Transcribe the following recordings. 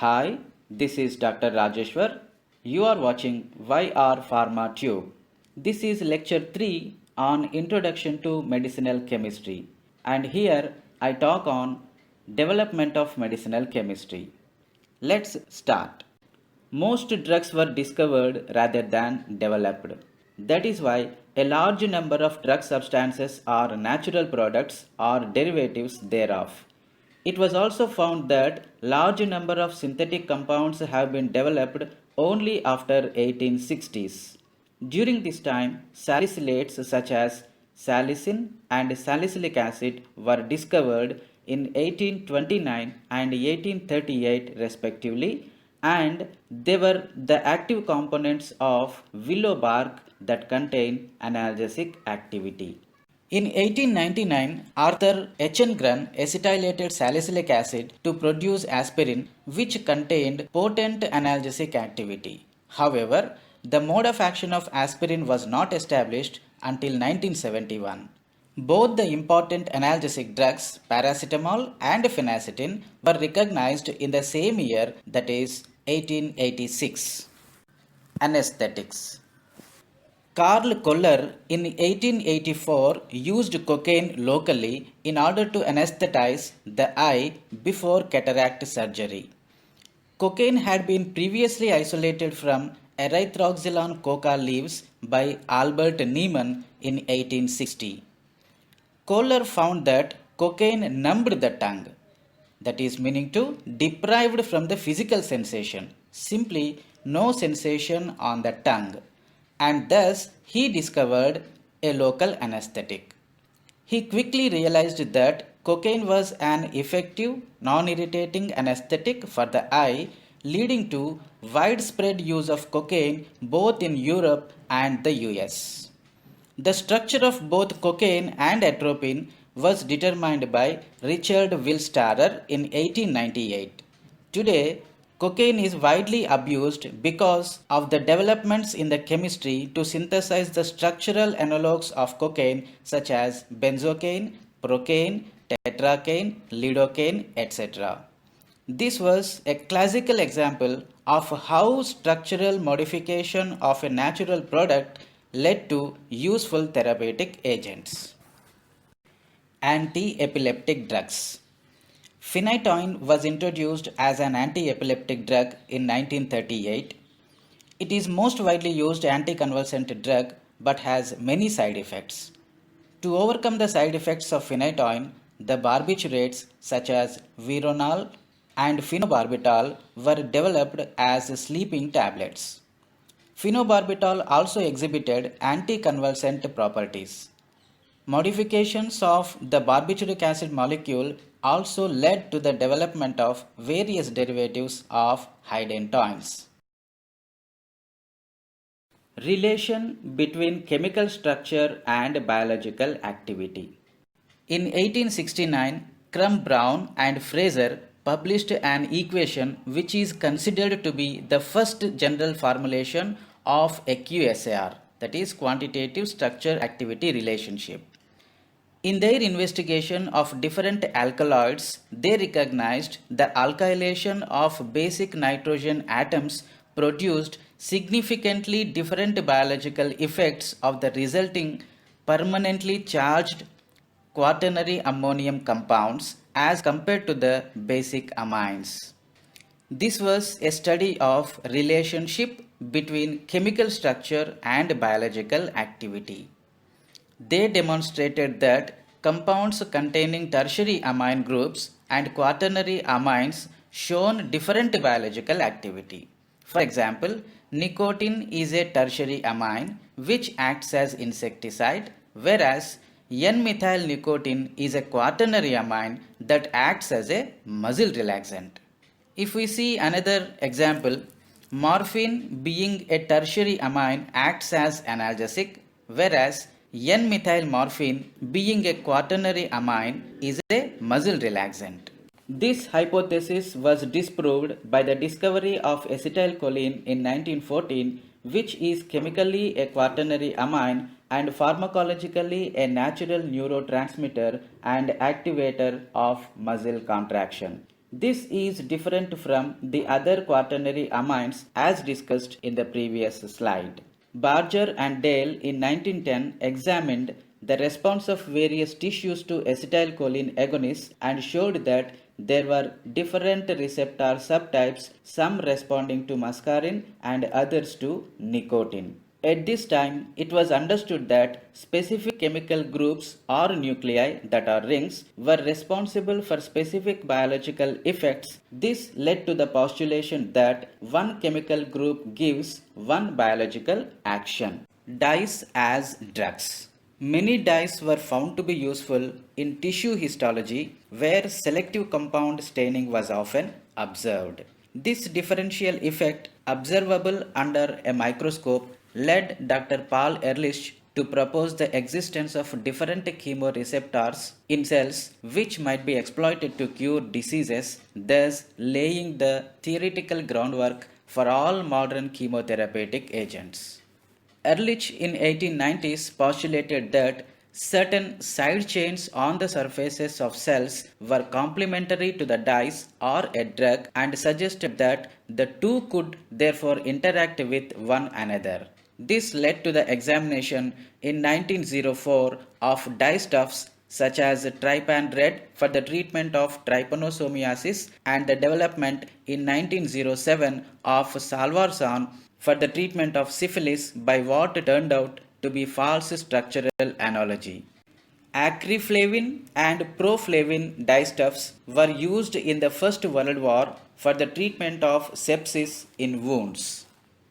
Hi, this is Dr. Rajeshwar. You are watching YR Pharma Tube. This is lecture 3 on Introduction to Medicinal Chemistry, and here I talk on development of medicinal chemistry. Let's start. Most drugs were discovered rather than developed. That is why a large number of drug substances are natural products or derivatives thereof. It was also found that large number of synthetic compounds have been developed only after 1860s. During this time, salicylates such as salicin and salicylic acid were discovered in 1829 and 1838 respectively, and they were the active components of willow bark that contain analgesic activity. In 1899, Arthur Echengren acetylated salicylic acid to produce aspirin, which contained potent analgesic activity. However, the mode of action of aspirin was not established until 1971. Both the important analgesic drugs, paracetamol and phenacetin, were recognized in the same year, that is 1886. Anesthetics. Karl Koller in 1884 used cocaine locally in order to anesthetize the eye before cataract surgery. Cocaine had been previously isolated from erythroxylon coca leaves by Albert Niemann in 1860. Koller found that cocaine numbed the tongue, that is meaning to deprived from the physical sensation, simply no sensation on the tongue, and thus he discovered a local anesthetic. He quickly realized that cocaine was an effective, non-irritating anesthetic for the eye, leading to widespread use of cocaine both in Europe and the US. The structure of both cocaine and atropine was determined by Richard Willstarer in 1898. Today, cocaine is widely abused because of the developments in the chemistry to synthesize the structural analogues of cocaine such as benzocaine, procaine, tetracaine, lidocaine, etc. This was a classical example of how structural modification of a natural product led to useful therapeutic agents. Anti-epileptic drugs. Phenytoin was introduced as an anti-epileptic drug in 1938. It is most widely used anticonvulsant drug but has many side effects. To overcome the side effects of phenytoin, the barbiturates such as Veronal and phenobarbital were developed as sleeping tablets. Phenobarbital also exhibited anticonvulsant properties. Modifications of the barbituric acid molecule also led to the development of various derivatives of hydantoins. Relation between chemical structure and biological activity. In 1869, Crum Brown and Fraser published an equation which is considered to be the first general formulation of a QSAR, that is quantitative structure activity relationship. In their investigation of different alkaloids, they recognized the alkylation of basic nitrogen atoms produced significantly different biological effects of the resulting permanently charged quaternary ammonium compounds as compared to the basic amines. This was a study of relationship between chemical structure and biological activity. They demonstrated that compounds containing tertiary amine groups and quaternary amines shown different biological activity. For example, nicotine is a tertiary amine which acts as insecticide, whereas N-methyl nicotine is a quaternary amine that acts as a muscle relaxant. If we see another example, morphine being a tertiary amine acts as analgesic, whereas N-methyl morphine being a quaternary amine is a muscle relaxant. This hypothesis was disproved by the discovery of acetylcholine in 1914, which is chemically a quaternary amine and pharmacologically a natural neurotransmitter and activator of muscle contraction. This is different from the other quaternary amines as discussed in the previous slide. Barger and Dale in 1910 examined the response of various tissues to acetylcholine agonists and showed that there were different receptor subtypes, some responding to muscarine and others to nicotine. At this time, it was understood that specific chemical groups or nuclei that are rings were responsible for specific biological effects. This led to the postulation that one chemical group gives one biological action. Dyes as drugs. Many dyes were found to be useful in tissue histology where selective compound staining was often observed. This differential effect, observable under a microscope, led Dr. Paul Ehrlich to propose the existence of different chemoreceptors in cells which might be exploited to cure diseases, thus laying the theoretical groundwork for all modern chemotherapeutic agents. Ehrlich in 1890s postulated that certain side chains on the surfaces of cells were complementary to the dyes or a drug and suggested that the two could therefore interact with one another. This led to the examination in 1904 of dyestuffs such as trypan red for the treatment of trypanosomiasis and the development in 1907 of salvarsan for the treatment of syphilis by what turned out to be false structural analogy. Acreflavin and proflavin dyestuffs were used in the First World War for the treatment of sepsis in wounds.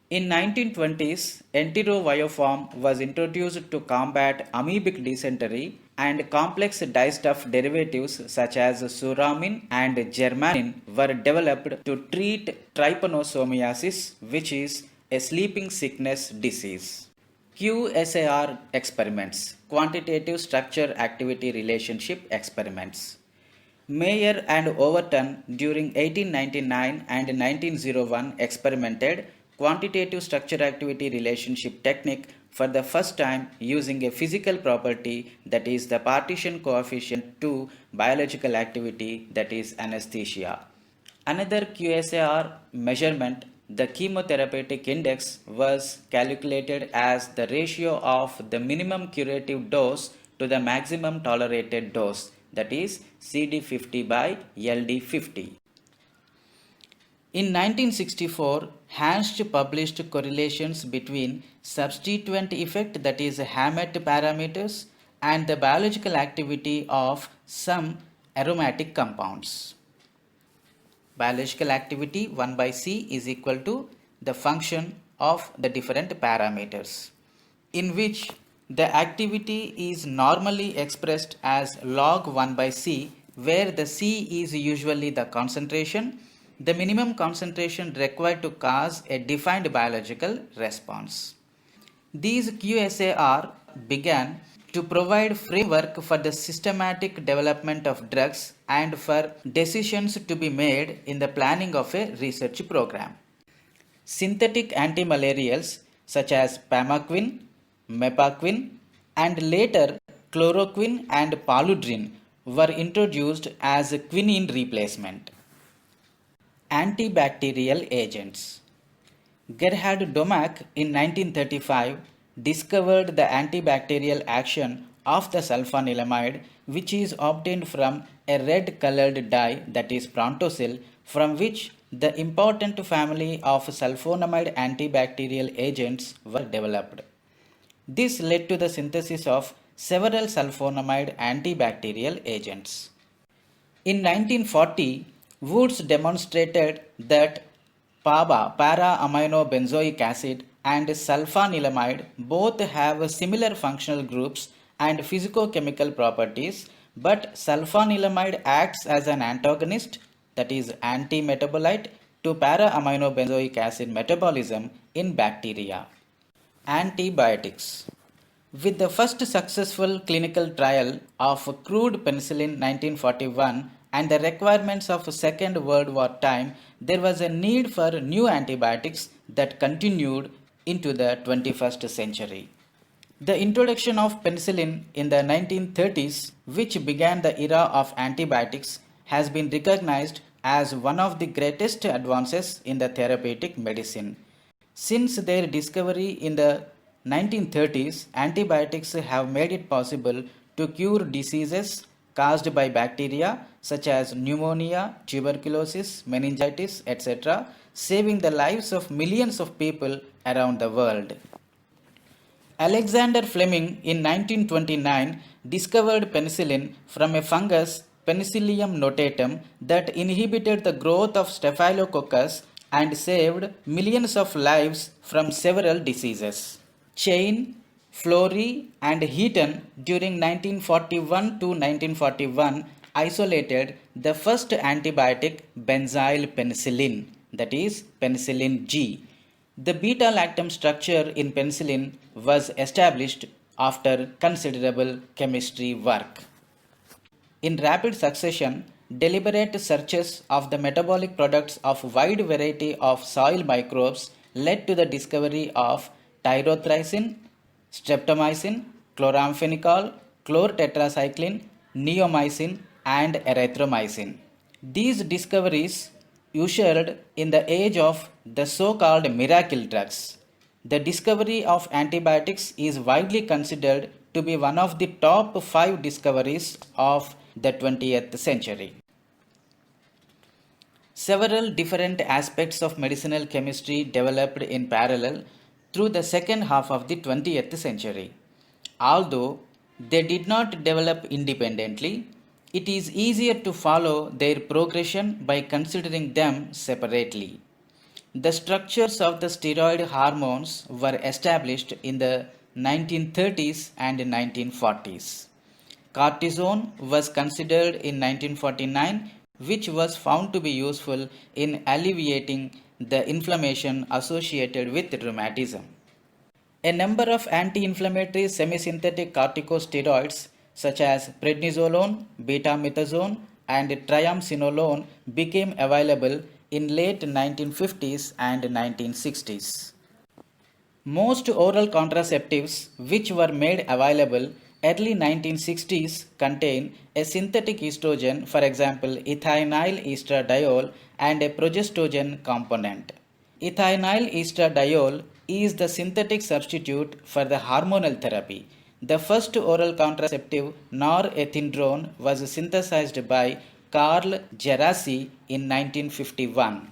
In 1920s, enterovioform was introduced to combat amoebic dysentery and complex dyestuff derivatives such as suramin and germanin were developed to treat trypanosomiasis, which is a sleeping sickness disease. QSAR experiments, quantitative structure activity relationship experiments. Mayer and Overton during 1899 and 1901 experimented quantitative structure activity relationship technique for the first time using a physical property, that is the partition coefficient, to biological activity, that is anesthesia. Another QSAR measurement, the chemotherapeutic index, was calculated as the ratio of the minimum curative dose to the maximum tolerated dose, that is CD50 by LD50. In 1964, Hansch published correlations between substituent effect, that is Hammett parameters, and the biological activity of some aromatic compounds. Biological activity 1 by C is equal to the function of the different parameters, in which the activity is normally expressed as log 1 by C, where the C is usually the concentration, the minimum concentration required to cause a defined biological response. These QSAR began to provide framework for the systematic development of drugs and for decisions to be made in the planning of a research program. Synthetic antimalarials such as pamaquine, mepaquine, and later chloroquine and paludrin were introduced as quinine replacement. Antibacterial agents. Gerhard Domack in 1935 discovered the antibacterial action of the sulfanilamide, which is obtained from a red colored dye, that is prontosil, from which the important family of sulfonamide antibacterial agents were developed. This led to the synthesis of several sulfonamide antibacterial agents. In 1940, Woods demonstrated that PABA, para-aminobenzoic acid, and sulfanilamide both have similar functional groups and physicochemical properties, but sulfanilamide acts as an antagonist, that is anti-metabolite, to para-aminobenzoic acid metabolism in bacteria. Antibiotics. With the first successful clinical trial of crude penicillin 1941 and the requirements of Second World War time, there was a need for new antibiotics that continued into the 21st century. The introduction of penicillin in the 1930s, which began the era of antibiotics, has been recognized as one of the greatest advances in the therapeutic medicine. Since their discovery in the 1930s, antibiotics have made it possible to cure diseases caused by bacteria such as pneumonia, tuberculosis, meningitis, etc., saving the lives of millions of people around the world. Alexander Fleming in 1929 discovered penicillin from a fungus Penicillium notatum that inhibited the growth of Staphylococcus and saved millions of lives from several diseases. Chain, Florey, and Heaton during 1941 to 1941 isolated the first antibiotic benzyl penicillin, that is penicillin G. The beta lactam structure in penicillin was established after considerable chemistry work. In rapid succession, deliberate searches of the metabolic products of wide variety of soil microbes led to the discovery of tyrothricin, streptomycin, chloramphenicol, chlortetracycline, neomycin, and erythromycin. These discoveries ushered in the age of the so-called miracle drugs. The discovery of antibiotics is widely considered to be one of the top 5 discoveries of the 20th century. Several different aspects of medicinal chemistry developed in parallel through the second half of the 20th century. Although they did not develop independently, it is easier to follow their progression by considering them separately. The structures of the steroid hormones were established in the 1930s and 1940s. Cortisone was considered in 1949, which was found to be useful in alleviating the inflammation associated with rheumatism. A number of anti-inflammatory semi-synthetic corticosteroids such as prednisolone, betamethasone, and triamcinolone became available in late 1950s and 1960s. Most oral contraceptives which were made available early 1960s contain a synthetic estrogen, for example ethanyl estradiol, and a progestogen component. Ethanyl estradiol is the synthetic substitute for the hormonal therapy. The first oral contraceptive norethindrone was synthesized by Carl Gerasi in 1951.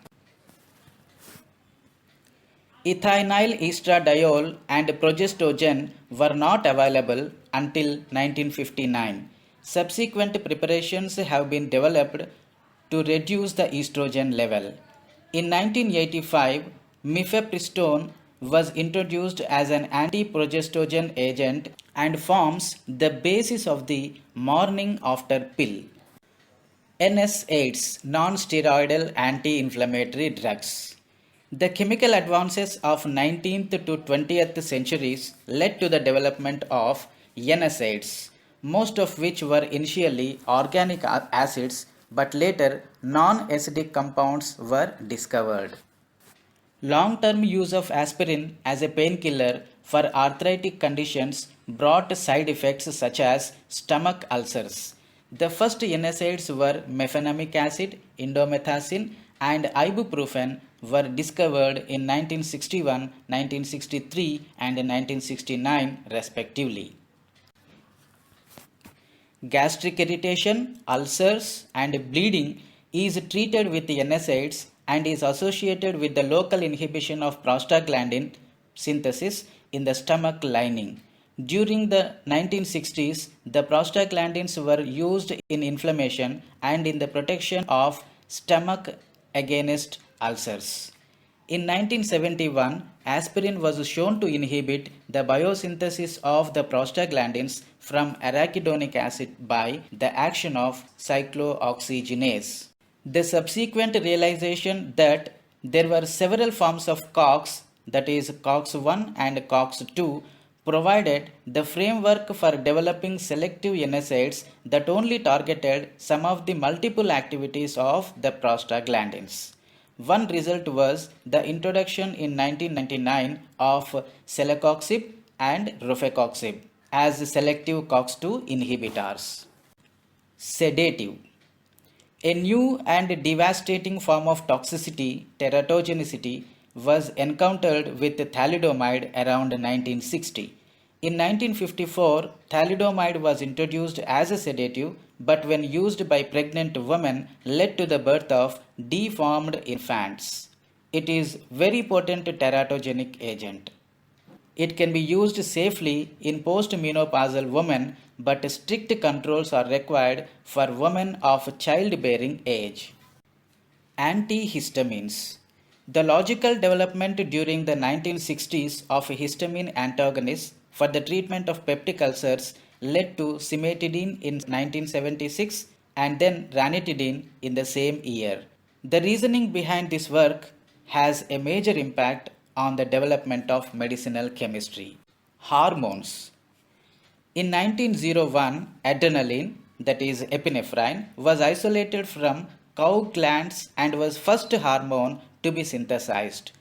Ethanyl estradiol and progestogen were not available until 1959. Subsequent preparations have been developed to reduce the estrogen level. In 1985, mifepristone was introduced as an anti-progestogen agent and forms the basis of the morning after pill. NSAIDs, non-steroidal anti-inflammatory drugs. The chemical advances of 19th to 20th centuries led to the development of NSAIDs, most of which were initially organic acids but later non-acidic compounds were discovered. Long-term use of aspirin as a painkiller for arthritic conditions brought side effects such as stomach ulcers. The first NSAIDs were mefenamic acid, indomethacin, and ibuprofen were discovered in 1961, 1963, and 1969 respectively. Gastric irritation, ulcers, and bleeding is treated with the NSAIDs and is associated with the local inhibition of prostaglandin synthesis in the stomach lining. During the 1960s, the prostaglandins were used in inflammation and in the protection of stomach against ulcers. In 1971, aspirin was shown to inhibit the biosynthesis of the prostaglandins from arachidonic acid by the action of cyclooxygenase. The subsequent realization that there were several forms of COX, that is COX-1 and COX-2, provided the framework for developing selective NSAIDs that only targeted some of the multiple activities of the prostaglandins. One result was the introduction in 1999 of celecoxib and rofecoxib as selective COX-2 inhibitors. Sedative. A new and devastating form of toxicity, teratogenicity, was encountered with thalidomide around 1960. In 1954, thalidomide was introduced as a sedative, but when used by pregnant women, led to the birth of deformed infants. It is very potent teratogenic agent. It can be used safely in postmenopausal women, but strict controls are required for women of childbearing age. Antihistamines. The logical development during the 1960s of histamine antagonists for the treatment of peptic ulcers led to cimetidine in 1976 and then ranitidine in the same year. The reasoning behind this work has a major impact on the development of medicinal chemistry. Hormones. In 1901, adrenaline, that is epinephrine, was isolated from cow glands and was first hormone to be synthesized.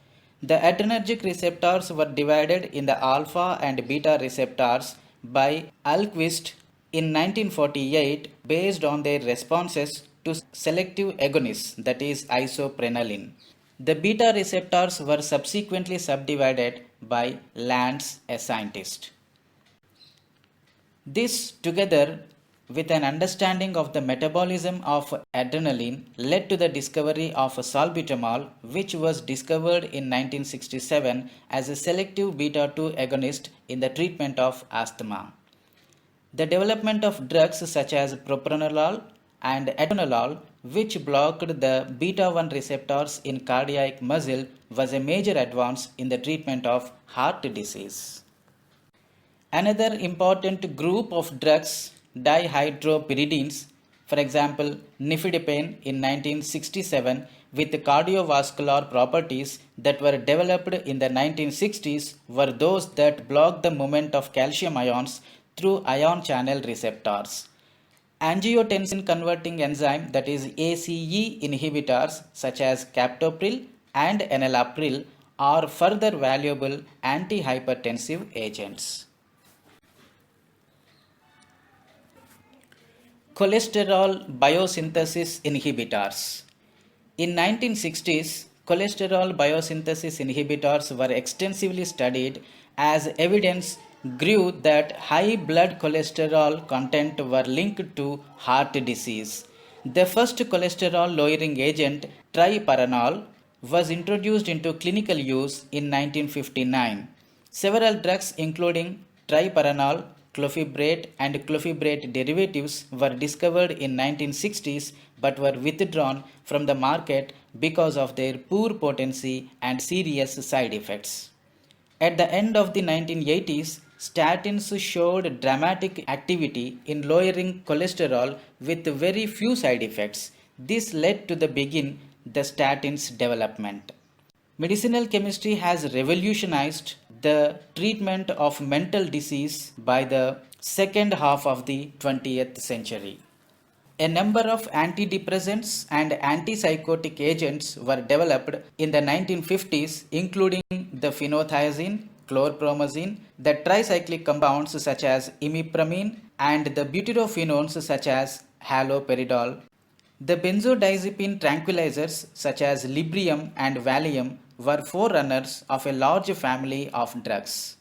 The adrenergic receptors were divided in the alpha and beta receptors by Alquist in 1948 based on their responses to selective agonists, that is isoprenaline. The beta receptors were subsequently subdivided by Lanz, a scientist. This, together with an understanding of the metabolism of adrenaline, led to the discovery of salbutamol, which was discovered in 1967 as a selective beta 2 agonist in the treatment of asthma. The development of drugs such as propranolol and atenolol, which blocked the beta 1 receptors in cardiac muscle, was a major advance in the treatment of heart disease. Another important group of drugs, dihydropyridines, for example, nifedipine in 1967, with cardiovascular properties that were developed in the 1960s, were those that block the movement of calcium ions through ion channel receptors. Angiotensin converting enzyme, that is ACE inhibitors such as captopril and enalapril, are further valuable antihypertensive agents. Cholesterol biosynthesis inhibitors. In 1960s, cholesterol biosynthesis inhibitors were extensively studied as evidence grew that high blood cholesterol content were linked to heart disease. The first cholesterol lowering agent, triparanol, was introduced into clinical use in 1959. Several drugs including triparanol, clofebrate and clofebrate derivatives were discovered in 1960s but were withdrawn from the market because of their poor potency and serious side effects. At the end of the 1980s, statins showed dramatic activity in lowering cholesterol with very few side effects. This led to the statins development. Medicinal chemistry has revolutionized the treatment of mental disease by the second half of the 20th century. A number of antidepressants and antipsychotic agents were developed in the 1950s, including the phenothiazine, chlorpromazine, the tricyclic compounds such as imipramine, and the butyrophenones such as haloperidol. The benzodiazepine tranquilizers such as Librium and Valium were forerunners of a large family of drugs.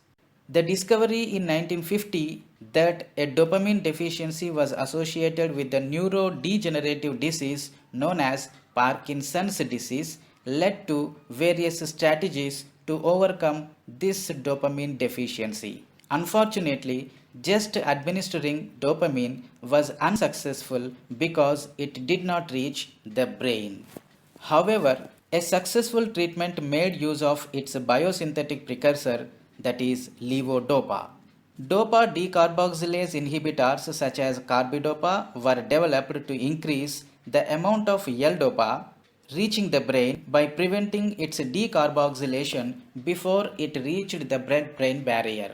The discovery in 1950 that a dopamine deficiency was associated with the neurodegenerative disease known as Parkinson's disease led to various strategies to overcome this dopamine deficiency. Unfortunately, just administering dopamine was unsuccessful because it did not reach the brain. However, a successful treatment made use of its biosynthetic precursor, that is levodopa. Dopa decarboxylase inhibitors such as carbidopa were developed to increase the amount of L-dopa reaching the brain by preventing its decarboxylation before it reached the blood-brain barrier.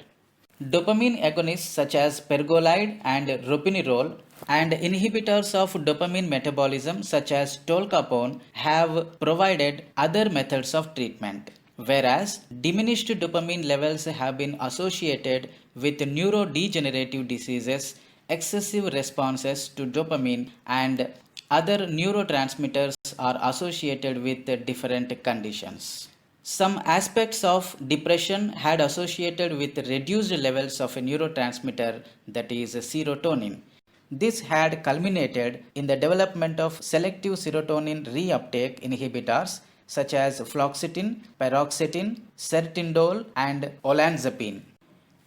Dopamine agonists such as pergolide and ropinirole and inhibitors of dopamine metabolism such as tolcapone have provided other methods of treatment, whereas diminished dopamine levels have been associated with neurodegenerative diseases, excessive responses to dopamine, and Other neurotransmitters are associated with different conditions. Some aspects of depression had associated with reduced levels of a neurotransmitter that is serotonin. This had culminated in the development of selective serotonin reuptake inhibitors such as fluoxetine, paroxetine, sertindole, and olanzapine.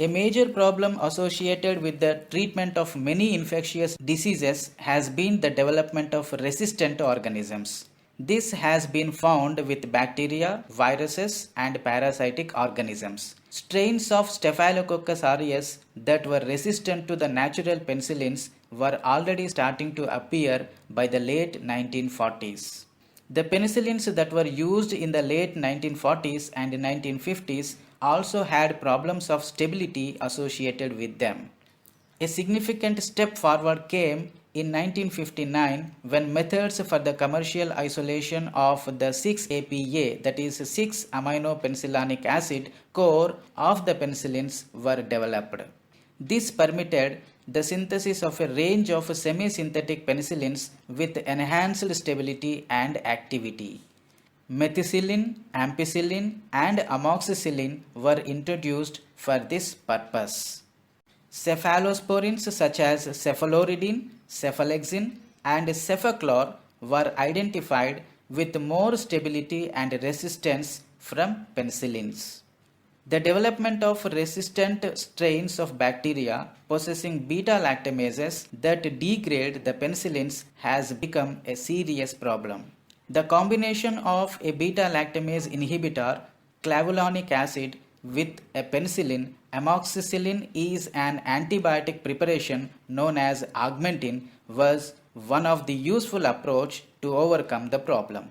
A major problem associated with the treatment of many infectious diseases has been the development of resistant organisms. This has been found with bacteria, viruses, and parasitic organisms. Strains of Staphylococcus aureus that were resistant to the natural penicillins were already starting to appear by the late 1940s. The penicillins that were used in the late 1940s and 1950s also had problems of stability associated with them. A significant step forward came in 1959 when methods for the commercial isolation of the 6-APA, that is 6-aminopenicillinic acid core of the penicillins were developed. This permitted the synthesis of a range of semi-synthetic penicillins with enhanced stability and activity. Methicillin, ampicillin, and amoxicillin were introduced for this purpose. Cephalosporins such as cephaloridin, cephalexin, and cefaclor were identified with more stability and resistance from penicillins. The development of resistant strains of bacteria possessing beta lactamases that degrade the penicillins has become a serious problem. The combination of a beta lactamase inhibitor, clavulanic acid, with a penicillin, amoxicillin is an antibiotic preparation known as augmentin, was one of the useful approach to overcome the problem.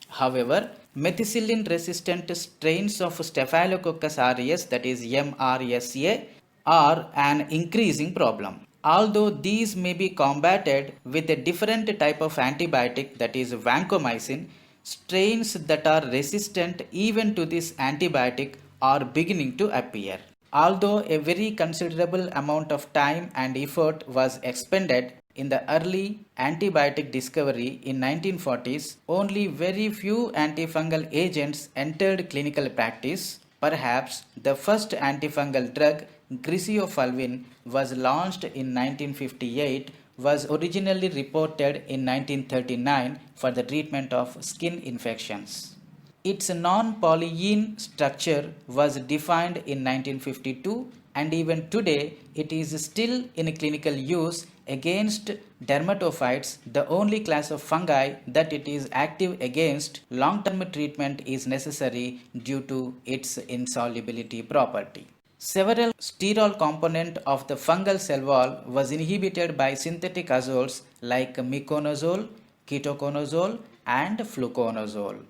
However, methicillin resistant strains of Staphylococcus aureus, that is MRSA, are an increasing problem. Although these may be combated with a different type of antibiotic, that is vancomycin, strains that are resistant even to this antibiotic are beginning to appear. Although a very considerable amount of time and effort was expended in the early antibiotic discovery in 1940s, only very few antifungal agents entered clinical practice. Perhaps the first antifungal drug, griseofulvin, was launched in 1958, was originally reported in 1939 for the treatment of skin infections. Its non-polyene structure was defined in 1952, and even today it is still in clinical use against dermatophytes, the only class of fungi that it is active against. Long-term treatment is necessary due to its insolubility property. Several sterol component of the fungal cell wall was inhibited by synthetic azoles like miconazole, ketoconazole, and fluconazole.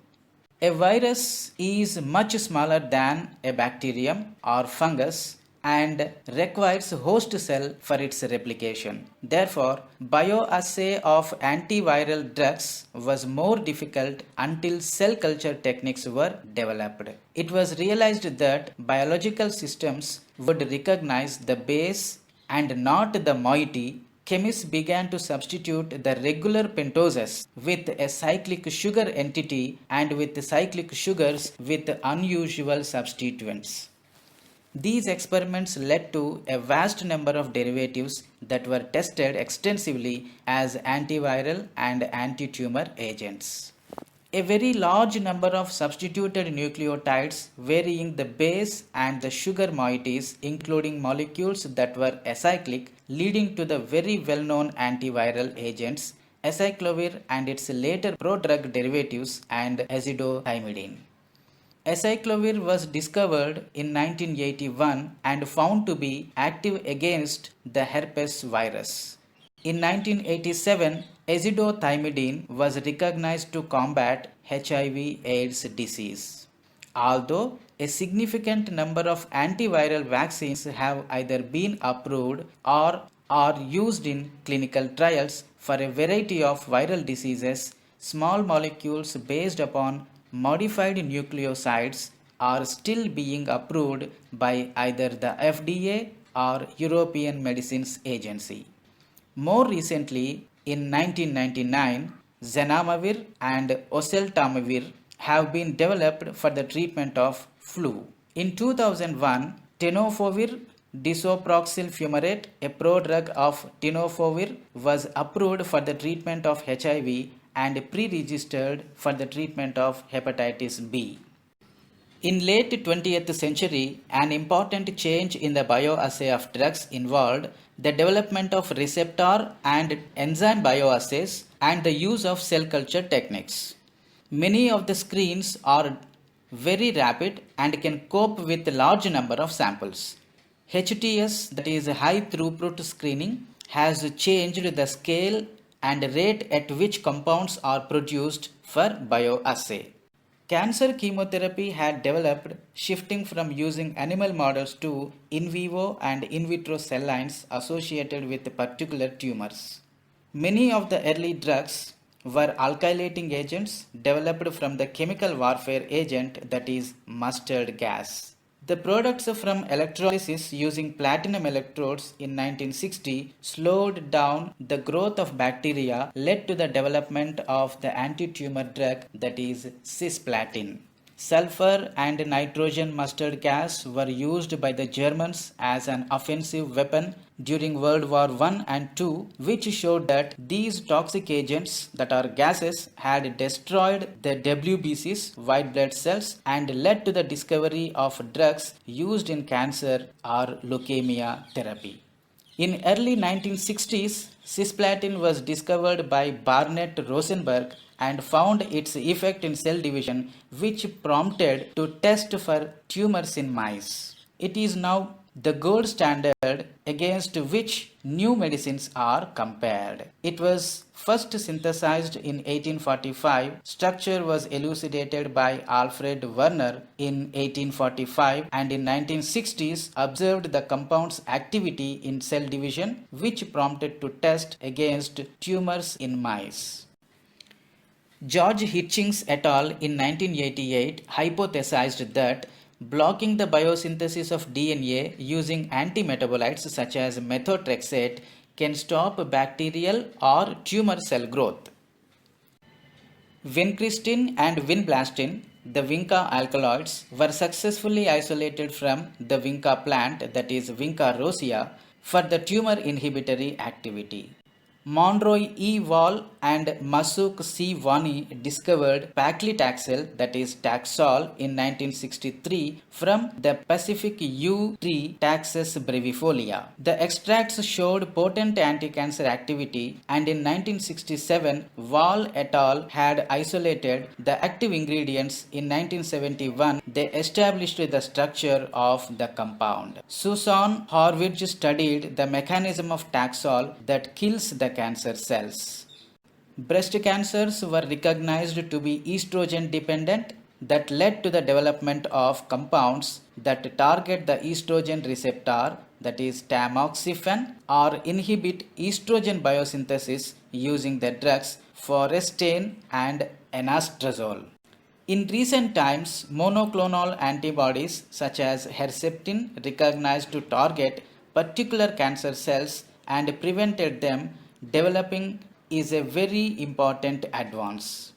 A virus is much smaller than a bacterium or fungus and requires host cell for its replication. Therefore, bioassay of antiviral drugs was more difficult until cell culture techniques were developed. It was realized that biological systems would recognize the base and not the moiety. Chemists began to substitute the regular pentoses with a cyclic sugar entity and with cyclic sugars with unusual substituents. These experiments led to a vast number of derivatives that were tested extensively as antiviral and anti-tumor agents. A very large number of substituted nucleotides varying the base and the sugar moieties, including molecules that were acyclic, leading to the very well-known antiviral agents acyclovir and its later prodrug derivatives and azidothymidine. Acyclovir was discovered in 1981 and found to be active against the herpes virus. In 1987, azidothymidine was recognized to combat HIV/AIDS disease. Although a significant number of antiviral vaccines have either been approved or are used in clinical trials for a variety of viral diseases, small molecules based upon modified nucleosides are still being approved by either the FDA or European Medicines Agency. More recently, in 1999, zanamivir and oseltamivir have been developed for the treatment of flu. In 2001, tenofovir disoproxil fumarate, a prodrug of tenofovir, was approved for the treatment of HIV and pre-registered for the treatment of hepatitis B. In late 20th century, an important change in the bioassay of drugs involved the development of receptor and enzyme bioassays and the use of cell culture techniques. Many of the screens are very rapid and can cope with a large number of samples. HTS, that is high throughput screening, has changed the scale and rate at which compounds are produced for bioassay. Cancer chemotherapy had developed, shifting from using animal models to in vivo and in vitro cell lines associated with particular tumors. Many of the early drugs were alkylating agents developed from the chemical warfare agent, that is mustard gas. The products from electrolysis using platinum electrodes in 1960 slowed down the growth of bacteria, led to the development of the anti-tumor drug, that is cisplatin. Sulfur and nitrogen mustard gas were used by the Germans as an offensive weapon during World War I and II, which showed that these toxic agents, that are gases, had destroyed the WBCs, white blood cells, and led to the discovery of drugs used in cancer or leukemia therapy. In early 1960s, cisplatin was discovered by Barnett Rosenberg and found its effect in cell division, which prompted to test for tumors in mice. It is now the gold standard against which new medicines are compared. It was first synthesized in 1845. Structure was elucidated by Alfred Werner in 1845, and in 1960s observed the compound's activity in cell division, which prompted to test against tumors in mice. George Hitchings et al. In 1988 hypothesized that blocking the biosynthesis of DNA using antimetabolites such as methotrexate can stop bacterial or tumor cell growth. Vincristine and vinblastine, the vinca alkaloids, were successfully isolated from the vinca plant, that is Vinca rosea, for the tumor inhibitory activity. Monroe E. Wall and Masuk C. Vani discovered paclitaxel, that is Taxol, in 1963 from the Pacific yew tree Taxus brevifolia. The extracts showed potent anti-cancer activity, and in 1967 Wall et al. Had isolated the active ingredients. In 1971 they established the structure of the compound. Susan Horwitz studied the mechanism of Taxol that kills the cancer cells. Breast cancers were recognized to be estrogen dependent, that led to the development of compounds that target the estrogen receptor, that is tamoxifen, or inhibit estrogen biosynthesis using the drugs forestane and anastrozole. In recent times, monoclonal antibodies such as Herceptin, recognized to target particular cancer cells and prevented them developing, is a very important advance.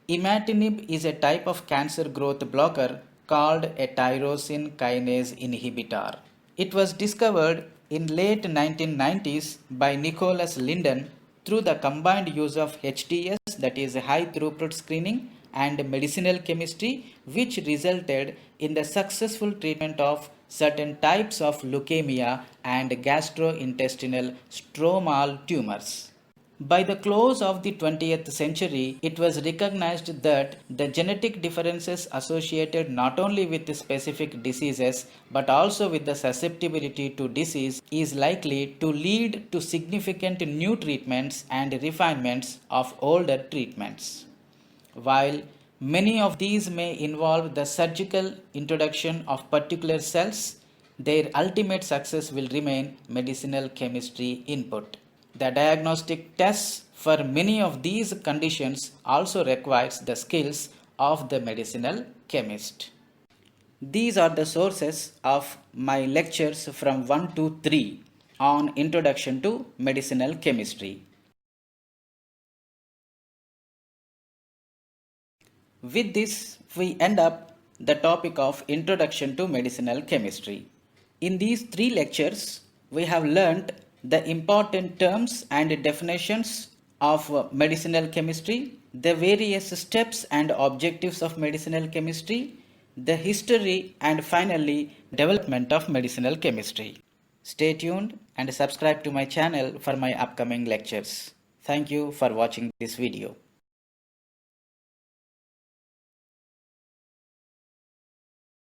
Imatinib is a type of cancer growth blocker called a tyrosine kinase inhibitor. It was discovered in late 1990s by Nicholas Linden through the combined use of HTS, that is high throughput screening, and medicinal chemistry, which resulted in the successful treatment of certain types of leukemia and gastrointestinal stromal tumors. By the close of the 20th century, it was recognized that the genetic differences associated not only with specific diseases but also with the susceptibility to disease is likely to lead to significant new treatments and refinements of older treatments. While many of these may involve the surgical introduction of particular cells, their ultimate success will remain medicinal chemistry input. The diagnostic tests for many of these conditions also requires the skills of the medicinal chemist. These are the sources of my lectures from 1 to 3 on Introduction to Medicinal Chemistry. With this, we end up the topic of Introduction to Medicinal Chemistry. In these 3 lectures, we have learnt the important terms and definitions of medicinal chemistry, the various steps and objectives of medicinal chemistry, the history, and finally, development of medicinal chemistry. Stay tuned and subscribe to my channel for my upcoming lectures. Thank you for watching this video.